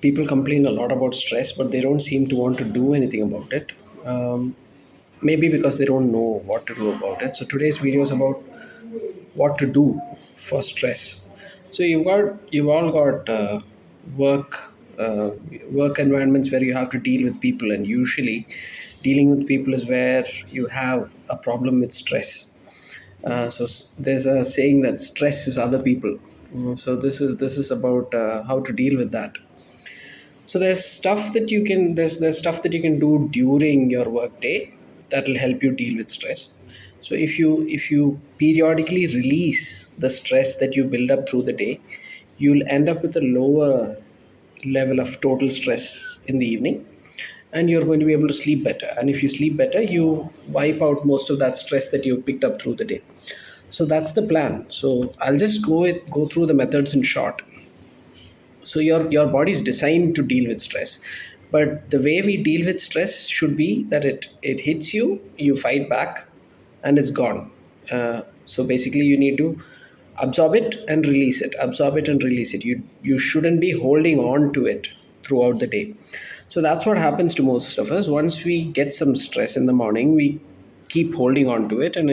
People complain a lot about stress, but they don't seem to want to do anything about it. Maybe because they don't know what to do about it. So today's video is about what to do for stress. So you've all got work work environments where you have to deal with people, and usually dealing with people is where you have a problem with stress. There's a saying that stress is other people. So this is about how to deal with that. So there's stuff that you can do during your work day that will help you deal with stress. So if you periodically release the stress that you build up through the day, you'll end up with a lower level of total stress in the evening, and you're going to be able to sleep better. And if you sleep better, you wipe out most of that stress that you picked up through the day. So that's the plan. So I'll just go through the methods in short. So your body is designed to deal with stress, but the way we deal with stress should be that it hits you, you fight back, and it's gone. So basically you need to absorb it and release it, absorb it and release it. You shouldn't be holding on to it throughout the day. So that's what happens to most of us. Once we get some stress in the morning, we keep holding on to it, and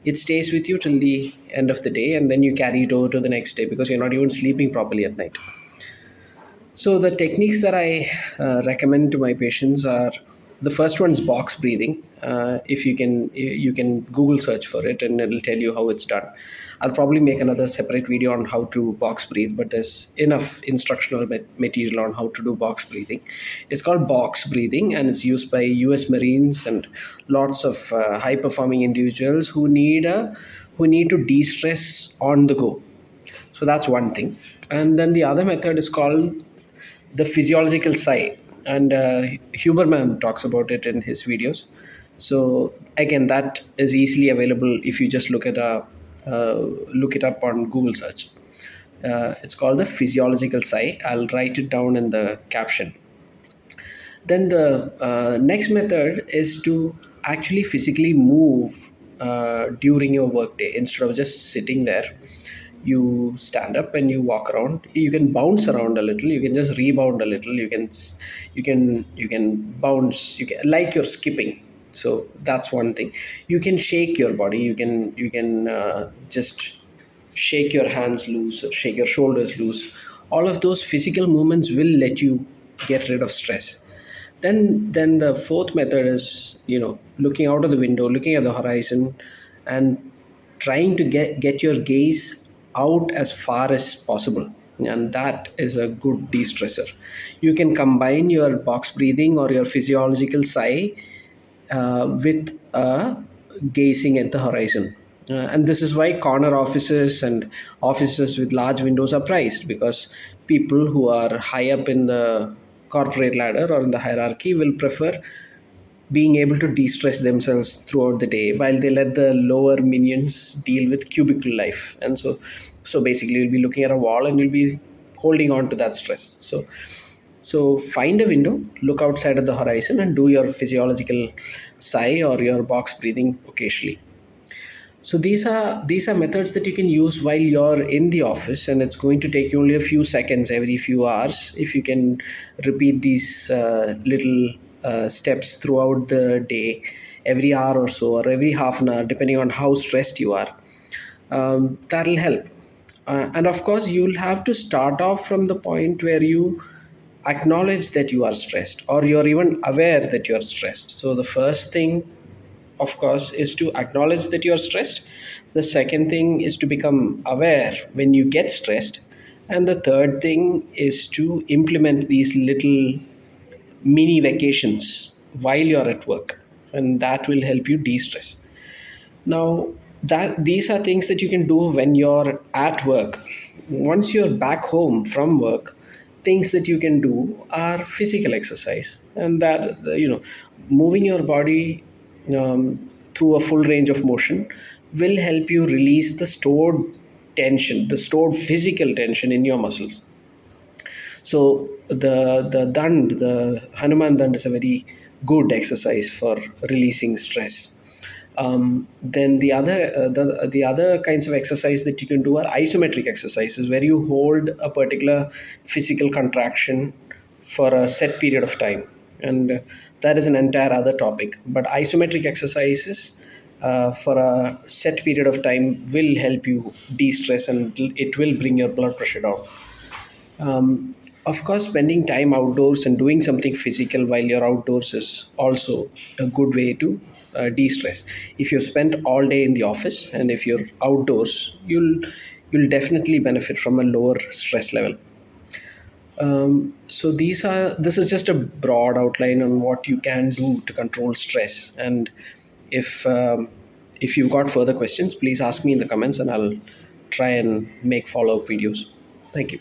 it stays with you till the end of the day, and then you carry it over to the next day because you're not even sleeping properly at night. So the techniques that I recommend to my patients are, the first one is box breathing. If you can Google search for it, and it'll tell you how it's done. I'll probably make another separate video on how to box breathe, but there's enough instructional material on how to do box breathing. It's called box breathing, and it's used by US Marines and lots of high performing individuals who need to de-stress on the go. So that's one thing. And then the other method is called the physiological sigh, and Huberman talks about it in his videos. So again, that is easily available if you just look it up on Google search. It's called the physiological sigh. I'll write it down in the caption. Then the next method is to actually physically move during your workday. Instead of just sitting there, you stand up and you walk around. You can bounce around a little. You can just rebound a little. You can bounce. You can, like you're skipping. So that's one thing. You can shake your body. You can just shake your hands loose or shake your shoulders loose. All of those physical movements will let you get rid of stress. Then the fourth method is, looking out of the window, looking at the horizon, and trying to get your gaze out as far as possible. And that is a good de-stressor. You can combine your box breathing or your physiological sigh with gazing at the horizon. And this is why corner offices and offices with large windows are prized, because people who are high up in the corporate ladder or in the hierarchy will prefer being able to de-stress themselves throughout the day, while they let the lower minions deal with cubicle life. And so basically you'll be looking at a wall and you'll be holding on to that stress. So find a window, look outside at the horizon, and do your physiological sigh or your box breathing occasionally. So these are methods that you can use while you're in the office, and it's going to take you only a few seconds every few hours. If you can repeat these little steps throughout the day, every hour or so, or every half an hour, depending on how stressed you are, that'll help. And of course, you'll have to start off from the point where you acknowledge that you are stressed, or you're even aware that you're stressed. So the first thing, of course, is to acknowledge that you're stressed. The second thing is to become aware when you get stressed. And the third thing is to implement these little mini vacations while you're at work, and that will help you de-stress. Now, that these are things that you can do when you're at work. Once you're back home from work, things that you can do are physical exercise, and that, moving your body through a full range of motion will help you release the stored tension, the stored physical tension in your muscles. So the Hanuman Dand is a very good exercise for releasing stress. Then the other kinds of exercise that you can do are isometric exercises, where you hold a particular physical contraction for a set period of time, and that is an entire other topic. But isometric exercises for a set period of time will help you de-stress, and it will bring your blood pressure down. Of course, spending time outdoors and doing something physical while you're outdoors is also a good way to de-stress. If you've spent all day in the office and if you're outdoors, you'll definitely benefit from a lower stress level. So this is just a broad outline on what you can do to control stress. And if if you've got further questions, please ask me in the comments, and I'll try and make follow-up videos. Thank you.